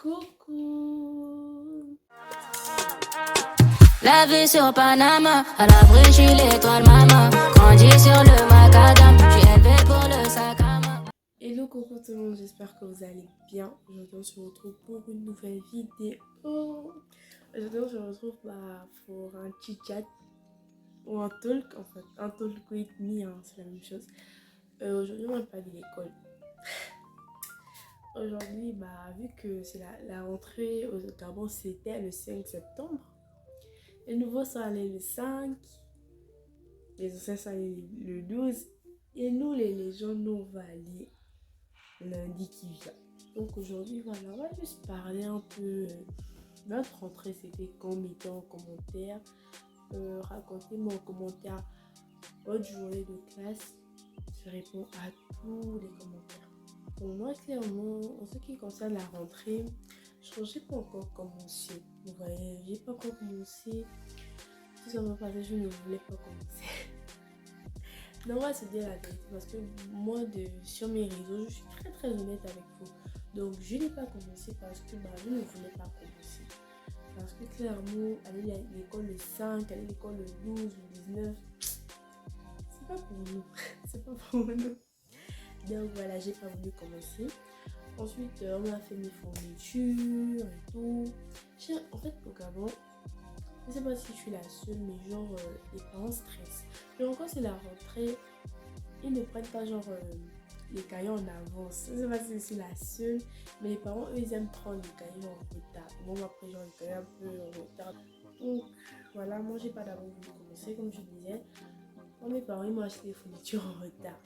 Coucou. La vie sur Panama, à l'abri, je suis l'étoile maman. Grandi sur le macadam, je suis élevé pour le sac à main. Hello, coucou tout le monde, j'espère que vous allez bien. Aujourd'hui, on se retrouve pour une nouvelle vidéo. Aujourd'hui, on se retrouve pour un chit-chat ou un talk en fait. Un talk with me, hein, c'est la même chose. Aujourd'hui, on va parler de l'école. Aujourd'hui, vu que c'est la rentrée au Gabon, c'était le 5 septembre. Les nouveaux sont allés le 5, les anciens sont allés le 12. Et nous, les légions, nous, on va aller lundi qui vient. Donc aujourd'hui, voilà, on va juste parler un peu de notre rentrée, c'était quand, mettez en commentaire, racontez-moi en commentaire votre journée de classe. Je réponds à tous les commentaires. Pour moi, clairement, en ce qui concerne la rentrée, je n'ai pas encore commencé. Vous voyez, j'ai pas encore commencé. Tout simplement parce que je ne voulais pas commencer. Non, on va se dire la vérité parce que moi, sur mes réseaux, je suis très honnête avec vous. Donc, je n'ai pas commencé parce que je ne voulais pas commencer. Parce que clairement, aller à l'école le 5, aller à l'école le 12, le 19, c'est pas pour nous. C'est pas pour nous. Donc voilà, j'ai pas voulu commencer. Ensuite, on a fait mes fournitures et tout. En fait, au Gabon, je sais pas si je suis la seule, mais genre, les parents stressent. Genre, encore c'est la rentrée, ils ne prennent pas genre les cahiers en avance. Je sais pas si je suis la seule, mais les parents, eux, ils aiment prendre les cahiers en retard. Bon, après, genre, les cahiers un peu en retard. Donc, voilà, moi, j'ai pas d'abord voulu commencer, comme je disais. Moi, mes parents, ils m'ont acheté les fournitures en retard.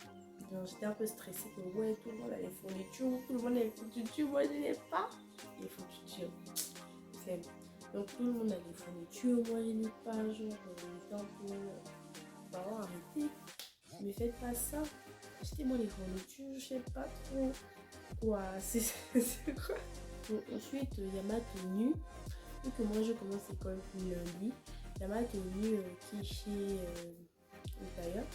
Donc, j'étais un peu stressée que, ouais, tout le monde a les fournitures, tout le monde a les fournitures, moi, je n'ai pas les fournitures. C'est Donc tout le monde a des fournitures, moi je n'ai pas, genre le temps pour parents arrêter. Ne faites pas ça. Achetez-moi les fournitures, je sais pas trop quoi. C'est quoi. Donc, ensuite, il y a ma tenue. Vu que moi je commence l'école lundi, il y a ma tenue qui est chez le tailleur.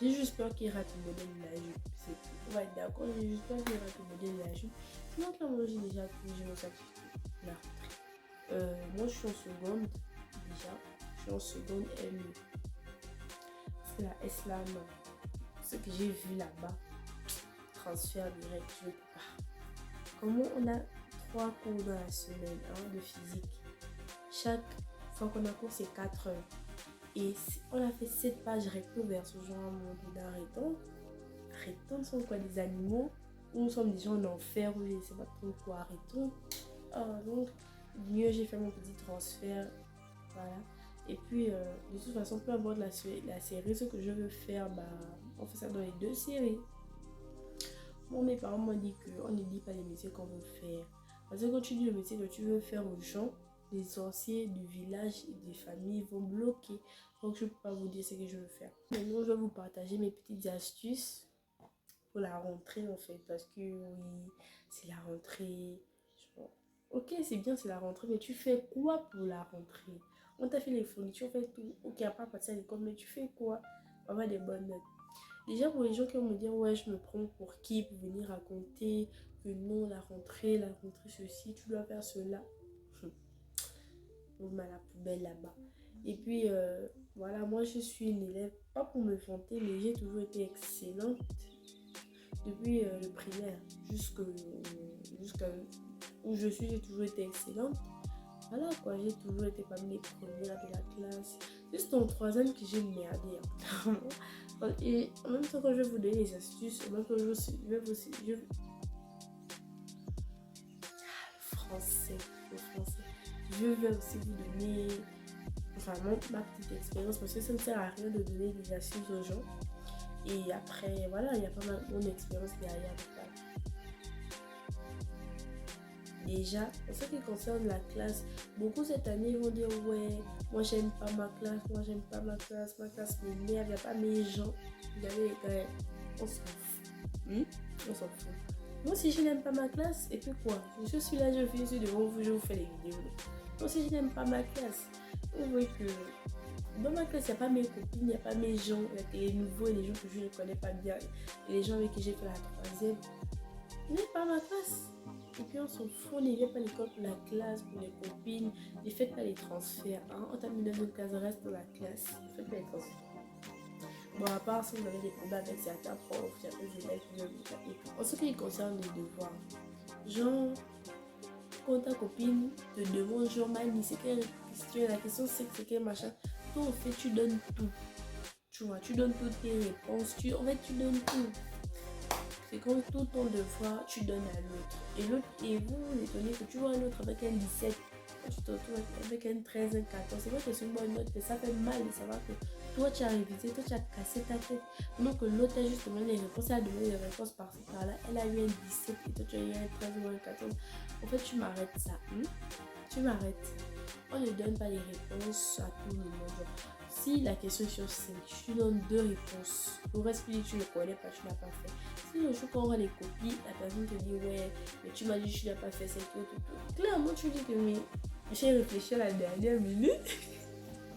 J'ai juste peur qu'il rate le modèle de la jupe. C'est tout. Ouais, d'accord, j'ai juste peur qu'il rate le modèle de la jupe. Sinon, là, j'ai déjà pris, j'ai mon certificat. Là. Moi je suis en seconde déjà, je suis en seconde M. C'est la S-LAM. Ce que j'ai vu là-bas, transfert direct, je ne peux pas. Comment on a 3 cours dans la semaine de physique. Chaque fois qu'on a cours, c'est 4 heures. Et on a fait 7 pages recto verso, genre à un moment donné, arrêtons. Arrêtons, sont quoi des animaux? Ou nous sommes des gens en enfer, ou je ne sais pas trop quoi, arrêtons. Donc, mieux j'ai fait mon petit transfert, voilà. Et puis de toute façon, peu importe la série, ce que je veux faire, on fait ça dans les 2 séries. Bon, mes parents m'ont dit qu'on ne dit pas les métiers qu'on veut faire, parce que quand tu dis le métier que tu veux faire aux gens, les sorciers du village et des familles vont bloquer. Donc je ne peux pas vous dire ce que je veux faire. Maintenant je vais vous partager mes petites astuces pour la rentrée en fait, parce que oui, c'est la rentrée. Ok, c'est bien, c'est la rentrée, mais tu fais quoi pour la rentrée? On t'a fait les fournitures, on fait tout. Ok, à part partir à l'école, mais tu fais quoi pour avoir des bonnes notes? Déjà, pour les gens qui vont me dire, ouais, je me prends pour qui pour venir raconter que non, la rentrée ceci, tu dois faire cela. On met à la poubelle là-bas. Et puis, voilà, moi, je suis une élève, pas pour me vanter, mais j'ai toujours été excellente depuis le primaire jusqu'à où je suis, j'ai toujours été excellente. Voilà quoi, j'ai toujours été parmi les premières de la classe. Juste en 3e que j'ai merdé. Et en même temps que je vais vous donner les astuces, en même temps que français. Je vais aussi vous donner vraiment ma petite expérience parce que ça ne sert à rien de donner des astuces aux gens. Et après, voilà, il y a pas mal mon expérience derrière. Déjà, en ce qui concerne la classe, beaucoup cette année vont dire ouais, moi j'aime pas ma classe, ma classe m'énerve, il n'y a pas mes gens. Vous avez les gars, on s'en fout. On s'en fout. Moi si je n'aime pas ma classe, et puis quoi? Je suis là, je suis devant vous, je vous fais les vidéos. Moi si je n'aime pas ma classe, vous voyez que dans ma classe, il n'y a pas mes copines, il n'y a pas mes gens, il y a les nouveaux et les gens que je ne connais pas bien, et les gens avec qui j'ai fait la 3e. Ce n'est pas ma classe. Et puis on s'en fout, on n'y vient pas à l'école pour la classe, pour les copines. Ne faites pas les transferts. Hein? On t'a mis dans une classe, reste dans la classe. Ne faites pas les transferts. Bon, à part si vous avez des problèmes avec certains profs, certains élèves, en ce qui concerne les devoirs, genre, quand ta copine te demande, genre, Mani, c'est quelle question, la question c'est quel machin, toi en fait, tu donnes tout. Tu vois, tu donnes toutes tes réponses, en fait, tu donnes tout. C'est comme tout ton devoir, tu donnes à l'autre. Et vous étonnez que tu vois un autre avec un 17, tu te retrouves avec un 13, un 14. C'est vrai que c'est une bonne note, mais ça fait mal de savoir que toi tu as révisé, toi tu as cassé ta tête. Donc que l'autre a juste demandé les réponses, elle a demandé les réponses par-ci par-là. Elle a eu un 17 et toi tu as eu un 13 ou un 14. En fait, tu m'arrêtes ça. Tu m'arrêtes. On ne donne pas les réponses à tout le monde. Si la question est sur 5, tu donnes 2 réponses. Le reste, tu ne connais pas, tu n'as pas fait. Si le jour qu'on aura les copies, la personne te dit ouais, mais tu m'as dit que tu n'as pas fait, c'est tout. Clairement, tu dis que mais j'ai réfléchi à la dernière minute.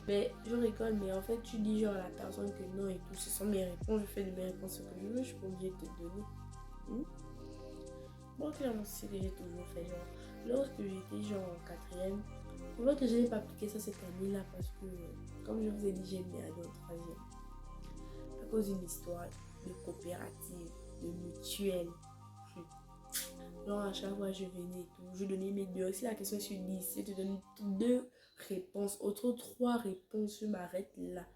Mais je rigole, mais en fait, tu dis genre à la personne que non et tout. Ce sont mes réponses, je fais de mes réponses ce que je veux, je suis pas obligée de te donner. Bon, clairement, c'est ce que j'ai toujours fait. Genre, lorsque j'étais genre en 4e, pour voir que je n'ai pas appliqué ça cette année-là parce que, comme je vous ai dit, j'ai mis à aller en 3e. À cause d'une histoire de coopérative, de mutuelle. Genre, à chaque fois, je venais et tout. Je donnais mes 2. Si la question est sur 10, je te donne 2 réponses. Autres 3 réponses, je m'arrête là.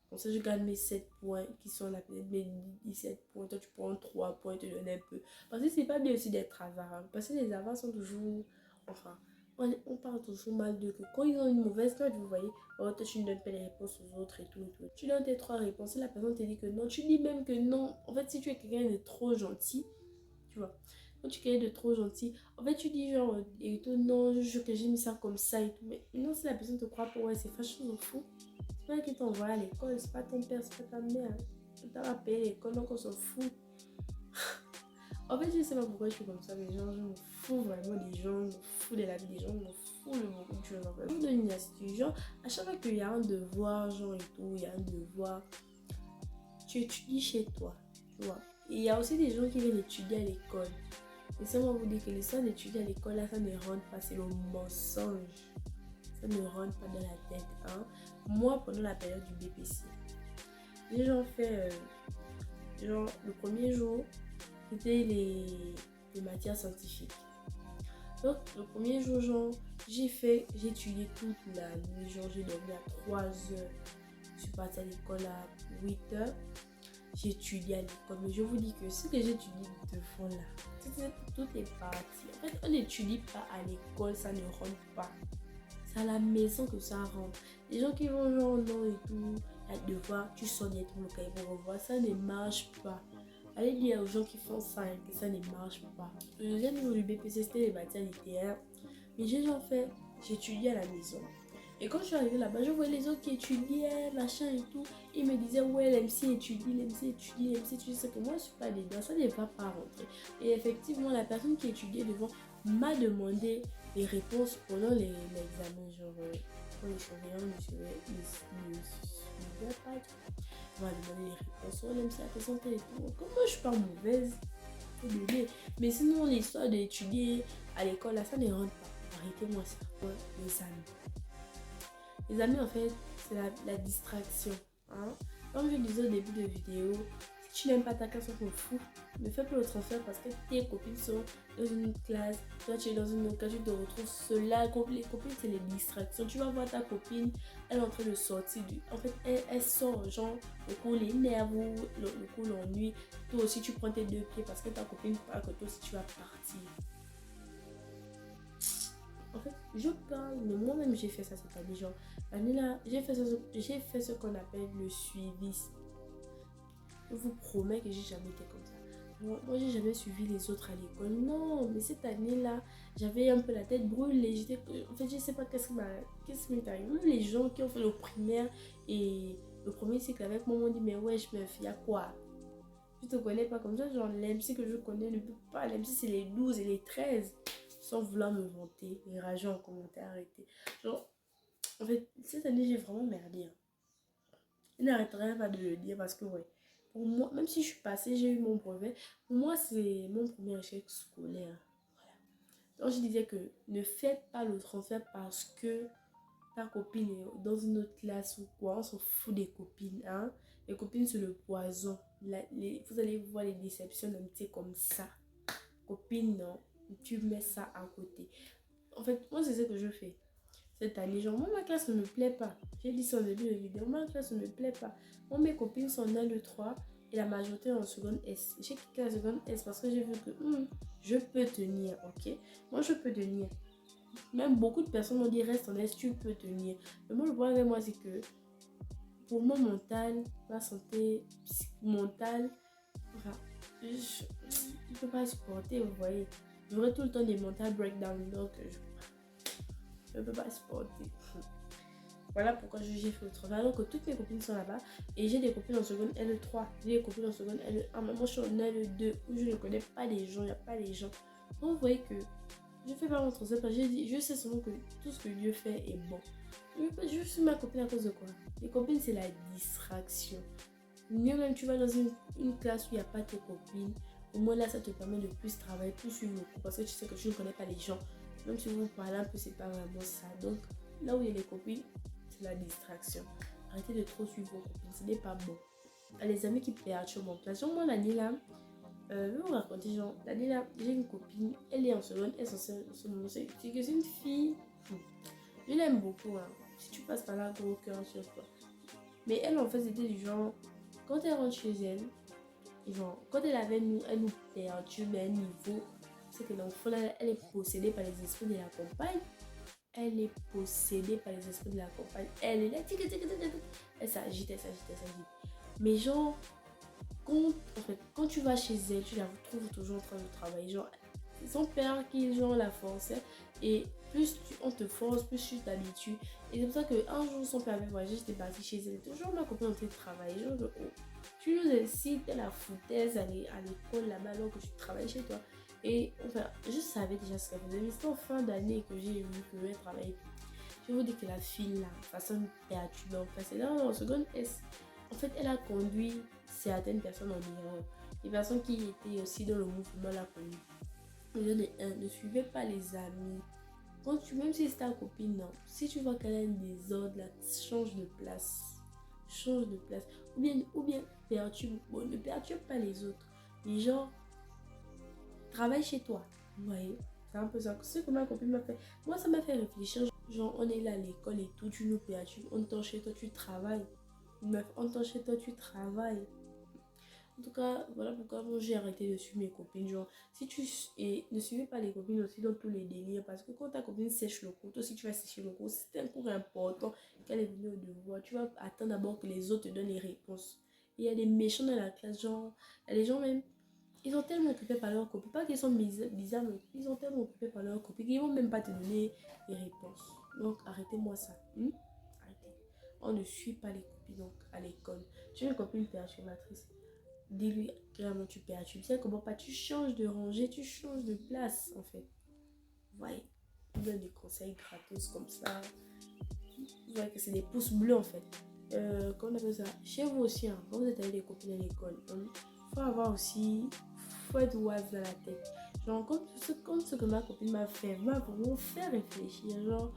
Comme ça, je gagne mes 7 points qui sont là, peut-être mes 17 points. Toi, tu prends 3 points, te donnes un peu. Parce que c'est pas bien aussi d'être avare. Hein. Parce que les avares sont toujours. Enfin, on parle toujours mal d'eux. Que quand ils ont une mauvaise note, vous voyez, oh, toi, tu ne donnes pas les réponses aux autres et tout, et tout. Tu donnes tes 3 réponses. Si la personne te dit que non, tu dis même que non. En fait, si tu es quelqu'un de trop gentil, tu vois. Quand tu es quelqu'un de trop gentil, en fait, tu dis genre, et tout, non, je jure que j'ai mis ça comme ça et tout. Mais non, si la personne te croit pas, ouais, c'est fâcheux, on fout. C'est pas qui t'envoie à l'école, c'est pas ton père, c'est pas ta mère. Tu t'as payé l'école, donc on s'en fout. En fait, je sais pas pourquoi je suis comme ça, mais genre, je me fous vraiment des gens, je me fous de la vie des gens, je me fous de beaucoup de choses en fait. Je vous donne une astuce, genre, à chaque fois qu'il y a un devoir, genre et tout, il y a un devoir, tu étudies chez toi, tu vois. Et il y a aussi des gens qui viennent étudier à l'école. Et ça, on va vous dire que les gens d'étudier à l'école, là, ça ne rentre pas, c'est le mensonge. Ça ne rentre pas dans la tête, hein. Moi, pendant la période du BPC, j'ai genre fait, genre, le premier jour, c'était les matières scientifiques. Donc, le premier jour, genre, j'ai étudié toute la nuit, genre, j'ai dormi à 3 heures. Je suis partie à l'école à 8 heures. J'ai étudié à l'école, mais je vous dis que ce que j'étudie devant là, tout est parti. En fait, on n'étudie pas à l'école, ça ne rentre pas. C'est à la maison que ça rentre. Les gens qui vont genre non et tout, à devoir, tu sors directement le cahier pour revoir, ça ne marche pas. Allez dire aux gens qui font ça, que ça ne marche pas. Le deuxième niveau du BPC, c'était les matières littéraires. Mais j'ai genre fait, j'étudie à la maison. Et quand je suis arrivée là-bas, je voyais les autres qui étudiaient, machin et tout. Ils me disaient, ouais, l'MC étudie, l'MC étudie, l'MC étudie. C'est que moi, je suis pas dedans, ça ne va pas rentrer. Et effectivement, la personne qui étudiait devant m'a demandé les réponses pendant l'examen. Genre, quand les surveillants ne suivaient pas. On m'a demandé les réponses. Oh, l'MC a présenté et tout. Comme moi, je suis pas mauvaise. Mais sinon, l'histoire d'étudier à l'école, là, ça ne rentre pas. Arrêtez-moi ça. Ouais, les amis. Les amis, en fait, c'est la distraction. Hein? Comme je disais au début de vidéo, si tu n'aimes pas ta classe, on s'en fout. Ne fais pas le transfert parce que tes copines sont dans une classe, toi tu es dans une autre classe, tu te retrouves seule. Les copines, c'est les distractions. Tu vas voir ta copine, elle est en train de sortir. En fait, elle sort, genre, le cours l'énerve ou le cours l'ennuie. Toi aussi, tu prends tes 2 pieds parce que ta copine parle que toi aussi, tu vas partir. En fait, je parle, mais moi-même j'ai fait ça cette année. Genre, l'année là, j'ai fait ce qu'on appelle le suivi. Je vous promets que j'ai jamais été comme ça. Alors, moi, j'ai jamais suivi les autres à l'école. Non, mais cette année-là, j'avais un peu la tête brûlée. En fait, je sais pas qu'est-ce qui m'est arrivé. Même les gens qui ont fait le primaire et le premier cycle avec moi m'ont dit, mais ouais, je me fie à quoi? Je te connais pas comme ça. Genre, l'MC que je connais ne peut pas. L'MC, c'est les 12 et les 13. Sans vouloir me vanter et rager en commentaire, arrêtez. Genre, en fait, cette année, j'ai vraiment merdé. Hein. Je n'arrêterai pas de le dire parce que, ouais, pour moi, même si je suis passée, j'ai eu mon brevet. Pour moi, c'est mon premier échec scolaire. Voilà. quand je disais que ne faites pas le transfert parce que ta copine est dans une autre classe ou quoi, on s'en fout des copines, hein. Les copines, c'est le poison. Vous allez voir les déceptions d'amitié comme ça. Copine, non, tu mets ça à côté. En fait, moi, c'est ce que je fais. Cette année, genre, moi, ma classe ne me plaît pas. J'ai dit ça au début de la vidéo, ma classe ne me plaît pas. Moi, mes copines sont en L3 et la majorité en seconde S. J'ai quitté la seconde S parce que j'ai vu que je peux tenir, ok? Moi, je peux tenir. Même beaucoup de personnes m'ont dit reste en S, tu peux tenir. Mais moi, le problème avec moi, c'est que pour mon mental, ma santé mentale, enfin, je ne peux pas supporter, vous voyez. J'aurais tout le temps des mental breakdown, donc je ne peux pas supporter. Voilà pourquoi j'ai fait le travail. Alors que toutes mes copines sont là-bas. Et j'ai des copines en seconde L3. J'ai des copines en seconde L1. Mais moi, je suis en L2 où je ne connais pas les gens. Il n'y a pas les gens. Donc, vous voyez que je fais pas mon transfert parce que je sais seulement que tout ce que Dieu fait est bon. Je suis ma copine à cause de quoi? Les copines, c'est la distraction. Mieux même, tu vas dans une classe où il n'y a pas tes copines. Au moins là, ça te permet de plus travailler, plus suivre le cours parce que tu sais que tu ne connais pas les gens. Même si vous parlez un peu, c'est pas vraiment ça. Donc, là où il y a les copines, c'est la distraction. Arrêtez de trop suivre vos copines, ce n'est pas bon. Les amis qui perturbent mon place. Moi, l'année là, je vais vous raconter, genre, l'année là, j'ai une copine, elle est en seconde, elle est en moment, c'est que c'est une fille, je l'aime beaucoup, hein. Si tu passes par là, gros cœur sur toi. Mais elle, en fait, c'était du genre, quand elle rentre chez elle, genre, quand elle nous perturbe à un niveau, c'est que l'enfant là, elle est possédée par les esprits de la compagne. Elle est possédée par les esprits de la campagne. Elle est là, elle s'agite, elle s'agite, elle s'agite. Mais genre, quand tu vas chez elle, tu la trouves toujours en train de travailler. Genre, c'est son père qui genre la forçait. Et plus on te force, plus tu t'habitues. Et c'est pour ça qu'un jour, son père avait voyagé, j'étais partie chez elle. Toujours ma copine en train de travailler. Genre, tu nous incites à la foutaise, à l'école là-bas, alors que tu travailles chez toi. Et enfin, je savais déjà ce qu'elle faisait, mais c'était en fin d'année que j'ai vu qu'elle travaillait. Je vous dis que la fille là, façon perturbante, c'est là en seconde S. En fait, elle a conduit certaines personnes en erreur. Les personnes qui étaient aussi dans le mouvement la conduit. Ne suivez pas les amis. Même si c'est ta copine, non. Si tu vois qu'elle a un désordre, là, change de place. Change de place. Ou bien perturbe. Bon, ne perturbe pas les autres. Les gens travaille chez toi. Vous voyez, c'est un peu ça. Ce que ma copine m'a fait. Moi, ça m'a fait réfléchir. Genre, on est là à l'école et tout, tu nous perturbes. On t'entend chez toi, tu travailles. Meuf, on t'entend chez toi, tu travailles. En tout cas, voilà pourquoi moi, j'ai arrêté de suivre mes copines. Genre, et ne suivez pas les copines aussi dans tous les délires. Parce que quand ta copine sèche le cours, toi aussi tu vas sécher le cours. C'est un cours important qu'elle est venue au devoir. Tu vas attendre d'abord que les autres te donnent les réponses. Et il y a des méchants dans la classe. Genre, il y a des gens même. Ils sont tellement occupés par leur copie. Pas qu'ils sont bizarres, mais ils sont tellement occupés par leur copie qu'ils ne vont même pas te donner les réponses. Donc, arrêtez-moi ça. Arrêtez. On ne suit pas les copies donc, à l'école. Tu as une copine perturbatrice. Dis-lui clairement tu perturbes. Tu sais comment pas, tu changes de rangée, tu changes de place en fait. Vous voyez, on donne des conseils gratos comme ça. Vous voyez que c'est des pouces bleus en fait. Comment on appelle ça? Chez vous aussi, hein, quand vous êtes avec des copines à l'école, faut avoir aussi, faut être wise dans la tête. Genre, comme ce que ma copine m'a fait, m'a vraiment fait réfléchir. Genre,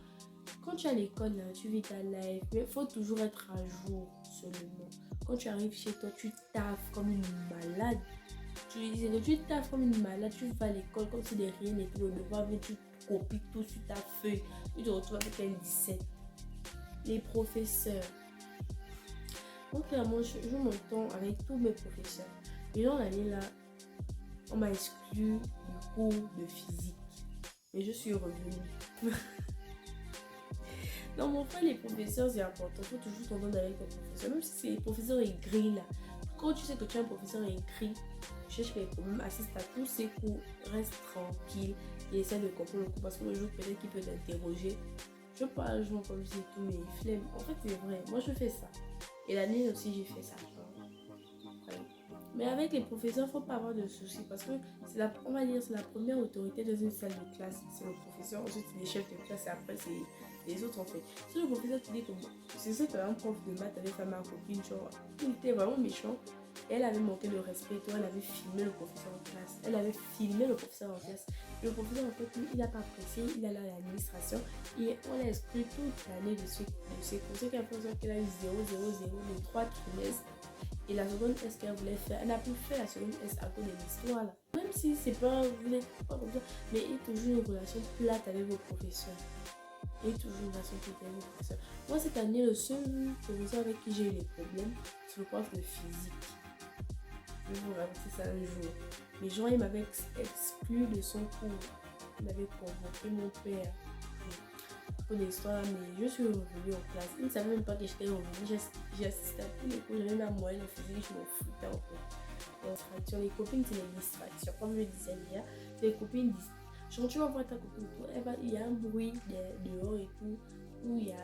quand tu es à l'école, là, tu vis ta life, mais il faut toujours être à jour seulement. Quand tu arrives chez toi, tu taffes comme une malade. Tu taffes comme une malade, tu vas à l'école comme si de rien n'était au devoir, mais tu copies tout sur ta feuille. Tu te retrouves avec un 17. Les professeurs. Donc clairement, je m'entends avec tous mes professeurs. Et dans l'année là, on m'a exclu du cours de physique. Et je suis revenue. Non, mon frère, les professeurs, c'est important. Il faut toujours t'entendre avec ton professeur. Même si c'est les professeurs écrits là. Quand tu sais que tu as un professeur écrit, tu cherches les problèmes, assiste à tous ses cours, reste tranquille et essaie de comprendre le cours. Parce que le jour peut-être qu'il peut t'interroger. Je parle genre comme si tout mes flemmes. En fait, c'est vrai. Moi, je fais ça. Et l'année aussi, j'ai fait ça. Ouais. Mais avec les professeurs, il ne faut pas avoir de soucis parce que on va dire c'est la première autorité dans une salle de classe. C'est le professeur, ensuite c'est les chefs de classe et après c'est les autres en fait. Si le professeur te dit que c'est ça qu'un prof de maths avait fait à ma copine, genre, il était vraiment méchant. Et elle avait manqué de respect et tout, elle avait filmé le professeur en classe. Elle avait filmé le professeur en classe. Le professeur, en fait, il n'a pas apprécié, il allait à l'administration et on l'a exclu toute l'année de ses cours. Ce qui a fait en sorte qu'elle a eu 0, 0, 0 les 3 trimestres. Et la seconde S qu'elle voulait faire, elle n'a plus fait la seconde S à cause de l'histoire là. Même si c'est pas, vous n'êtes pas comme ça, mais il y a toujours une relation plate avec vos professeurs. Et toujours une relation plate avec vos professeurs. Moi, cette année, le seul professeur avec qui j'ai eu les problèmes, c'est le prof de physique. Je vais vous raconter ça un jour. Les gens, il m'avait exclu de son cours. Il m'avait convoqué mon père. Pour l'histoire, mais je suis revenue en classe. Il ne savait même pas que j'étais revenue. J'ai assisté à tous les cours. J'avais ma moyenne en physique, je m'en foutais en fait. Distraction. Les copines, c'est les distractions. Comme je disais hier, les copines disent. Genre, tu vas voir ta copine et tout. Il y a un bruit dehors et tout. Où il y a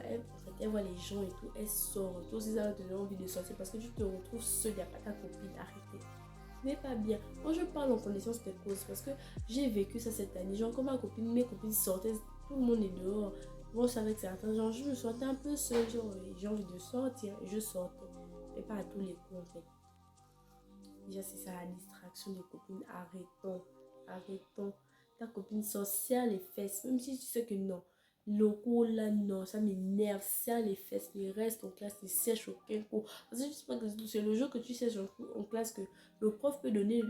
elle voit les gens et tout. Elle sort. Toi aussi, ça va te donner envie de sortir parce que tu te retrouves seule. Il n'y a pas ta copine. Arrêtez. Ce n'est pas bien. Moi, je parle en connaissance de cause parce que j'ai vécu ça cette année. Genre, comme mes copines sortaient, tout le monde est dehors. Moi, je savais que certains gens, je me sentais un peu seule, genre, j'ai envie de sortir, et je sortais. Mais pas à tous les coups, en fait. Déjà, c'est ça la distraction des copines. Arrêtons. Ta copine sort, serre les fesses, même si tu sais que non. Le cours là, non, ça m'énerve, serre les fesses, mais reste en classe, ne sèche aucun cours. Parce que je sais pas que c'est le jour que tu sèches en classe que le prof peut donner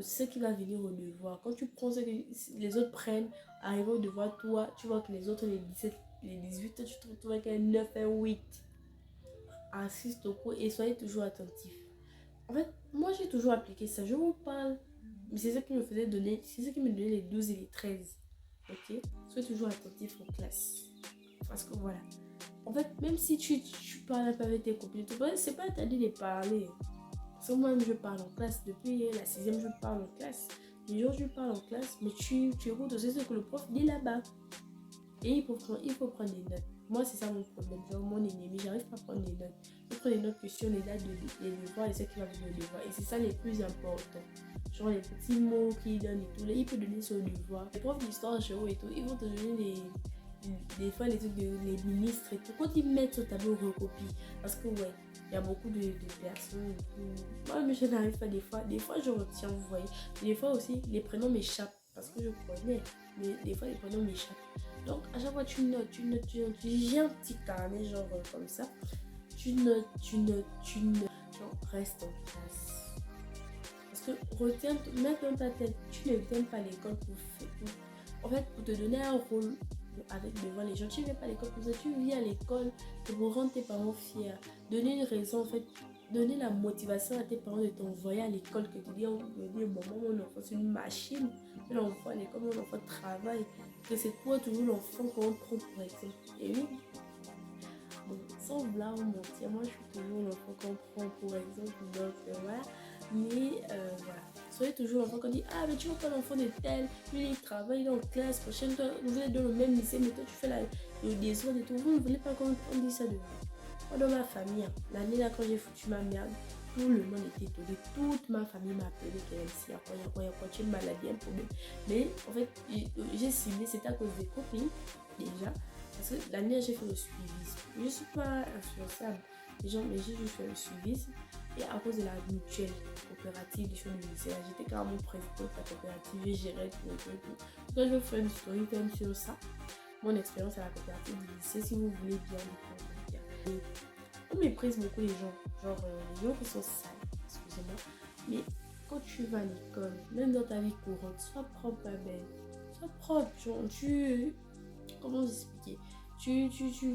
ce qui va venir au devoir. Quand tu prends ce que les autres prennent, arrivant au devoir, toi, tu vois que les autres, les 17, les 18, tu te retrouves avec un 9, un 8. Assiste au cours et soyez toujours attentifs. En fait, moi, j'ai toujours appliqué ça. Je vous parle, mais c'est ce qui me faisait donner, c'est ce qui me donnait les 12 et les 13. Ok? Soyez toujours attentifs en classe. Parce que voilà. En fait, même si tu parles un peu avec tes copines, c'est pas interdit de parler. Moi-même, je parle en classe. Depuis la 6e, je parle en classe. Les jours, je parle en classe, mais tu écoutes aussi ce que le prof dit là-bas. Et il faut prendre des notes. Moi, c'est ça mon problème. Genre, mon ennemi, j'arrive pas à prendre des notes. Je prends des notes que sur les dates des devoirs et ce qui va venir au devoir. Et c'est ça les plus importants. Genre, les petits mots qu'il donne et tout. Là, il peut donner sur le devoir. Les profs d'histoire, géo et tout, ils vont te donner des fois les trucs les ministres et tout. Quand ils mettent au tableau, recopie. Parce que, ouais, il y a beaucoup de personnes. Moi, mais je n'arrive pas des fois. Des fois, je retiens, vous voyez. Des fois aussi, les prénoms m'échappent. Parce que je connais. Mais des fois, les prénoms m'échappent. Donc, à chaque fois, tu notes. J'ai un petit carnet, genre comme ça. Tu notes. Genre, reste en classe. Parce que retiens, mets dans ta tête, tu ne viens pas à l'école en fait, pour te donner un rôle avec devant les gens. Tu ne viens pas à l'école pour ça. Tu viens à l'école pour rendre tes parents fiers. Donner une raison, en fait. Donner la motivation à tes parents de t'envoyer à l'école. Que tu dis, maman, mon enfant, c'est une machine. Que l'enfant à l'école, mon enfant travaille. Que c'est toi toujours l'enfant qu'on prend pour exemple. Et oui. Bon, sans vouloir mentir, moi je suis toujours l'enfant qu'on prend pour exemple. Donc voilà. Mais voilà. Soyez toujours l'enfant qu'on dit, ah mais tu vois pas l'enfant de tel, lui il travaille dans la classe prochaine, toi vous êtes dans le même lycée, mais toi tu fais le désordre et tout. Vous ne voulez pas qu'on dise ça de vous. Moi dans ma famille, l'année là quand j'ai foutu ma merde, tout le monde était étonné. Toute ma famille m'a appelé KMC. Il y a quoi, tu es une maladie, un problème. Mais en fait, j'ai ciblé, c'était à cause des copines déjà. Parce que l'année j'ai fait le suivisme. Je ne suis pas influençable. Les gens, mais j'ai juste fait le suivisme. Et à cause de la mutuelle coopérative du chemin du lycée, j'étais carrément présidente de la coopérative. J'ai géré tout. Donc je vais faire une story time sur ça. Mon expérience à la coopérative du lycée, si vous voulez bien le commentaire. On méprise beaucoup les gens. Genre les gens qui sont sales, excusez-moi. Mais quand tu vas à l'école, même dans ta vie courante, sois propre, ma belle. Sois propre. Genre, comment vous expliquer? Tu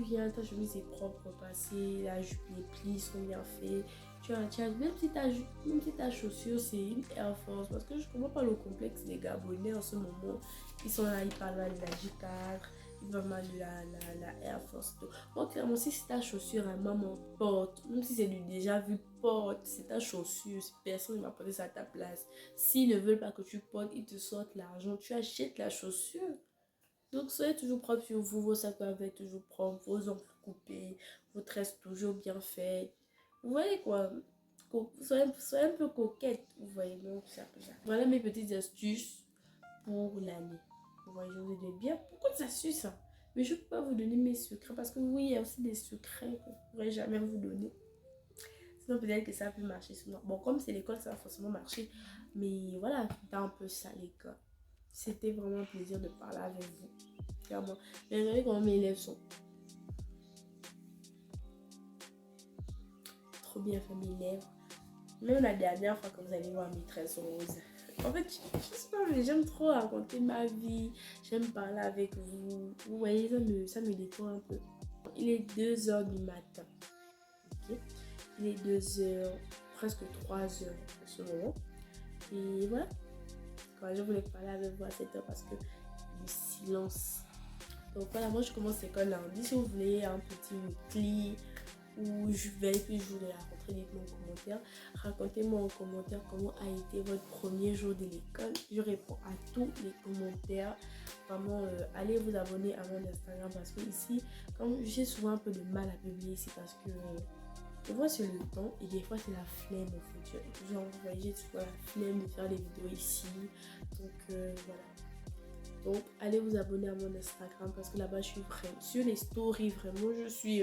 viens, ta chemise est propre, passée, la jupe, les plis sont bien faits. Même si ta chaussure c'est une Air Force, parce que je comprends pas le complexe des Gabonais en ce moment. Ils sont là, ils parlent mal de la J4, ils parlent mal de la Air Force. Tout. Moi, clairement, si c'est ta chaussure à maman porte, même si c'est du déjà vu porte, c'est ta chaussure, personne ne va porter ça à ta place. S'ils ne veulent pas que tu portes, ils te sortent l'argent, tu achètes la chaussure. Donc, soyez toujours propre sur vous, vos sacs à être toujours propres, vos ongles coupés, vos tresses toujours bien faites. Vous voyez quoi? Soyez un peu coquette, vous voyez. Donc, c'est un peu ça. Voilà mes petites astuces pour l'année. Vous voyez, je vous ai dit bien. Pourquoi ça suit ça? Mais je ne peux pas vous donner mes secrets parce que oui, il y a aussi des secrets que je ne pourrais jamais vous donner. Sinon, peut-être que ça peut marcher souvent. Bon, comme c'est l'école, ça va forcément marcher. Mais voilà, c'était un peu ça, l'école. C'était vraiment un plaisir de parler avec vous. Clairement. Mais regardez comment mes élèves sont. Trop bien fait mes lèvres. Même la dernière fois que vous allez voir mes tresses roses. En fait, je sais pas, mais j'aime trop raconter ma vie. J'aime parler avec vous. Vous voyez, ça me détend un peu. Il est 2h du matin. Ok. Il est 2h, presque 3h en ce moment. Et voilà. Quand je voulais parler avec vous à 7h parce que le silence. Donc voilà, moi je commence l'école lundi. Si vous voulez un petit weekly où je vais et puis je vous les raconter, dites-moi en commentaire. Racontez-moi en commentaire comment a été votre premier jour de l'école. Je réponds à tous les commentaires. Vraiment, allez vous abonner à mon Instagram parce que ici, comme j'ai souvent un peu de mal à publier ici parce que des fois c'est le temps et des fois c'est la flemme en fait. Genre, vous voyez, j'ai souvent la flemme de faire des vidéos ici. Donc voilà. Donc allez vous abonner à mon Instagram parce que là-bas je suis vraiment sur les stories, vraiment je suis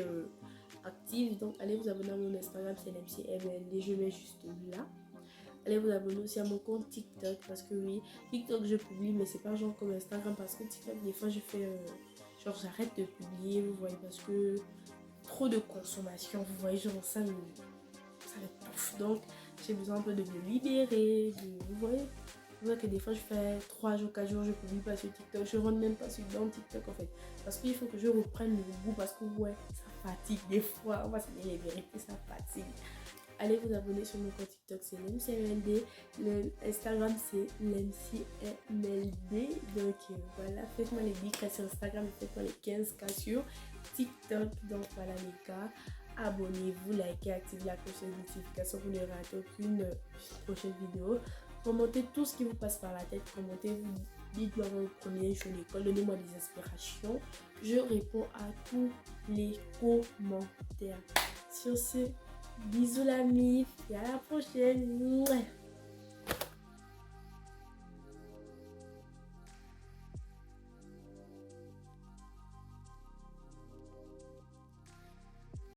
active. Donc allez vous abonner à mon Instagram, c'est LMCMLD, je mets juste là. Allez vous abonner aussi à mon compte TikTok parce que oui, TikTok je publie mais c'est pas genre comme Instagram parce que TikTok des fois je fais genre j'arrête de publier, vous voyez, parce que trop de consommation, vous voyez, genre ça me pouffe. Donc j'ai besoin un peu de me libérer, vous voyez. C'est vrai que des fois je fais 3 jours, 4 jours, je publie pas sur TikTok, je rentre même pas dans TikTok en fait. Parce qu'il faut que je reprenne le goût parce que ouais, ça fatigue des fois, on va se dire les vérités, ça fatigue. Allez vous abonner sur mon compte TikTok, c'est l'MCMLD. Le Instagram, c'est l'MCMLD. Donc voilà, faites-moi les 10K sur Instagram, faites-moi les 15K sur TikTok. Donc voilà les gars, abonnez-vous, likez, activez la cloche de notification pour ne rater aucune prochaine vidéo. Commentez tout ce qui vous passe par la tête, commentez-vous, dites-moi votre premier jour d'école, donnez-moi des inspirations. Je réponds à tous les commentaires. Sur ce, bisous la mif et à la prochaine.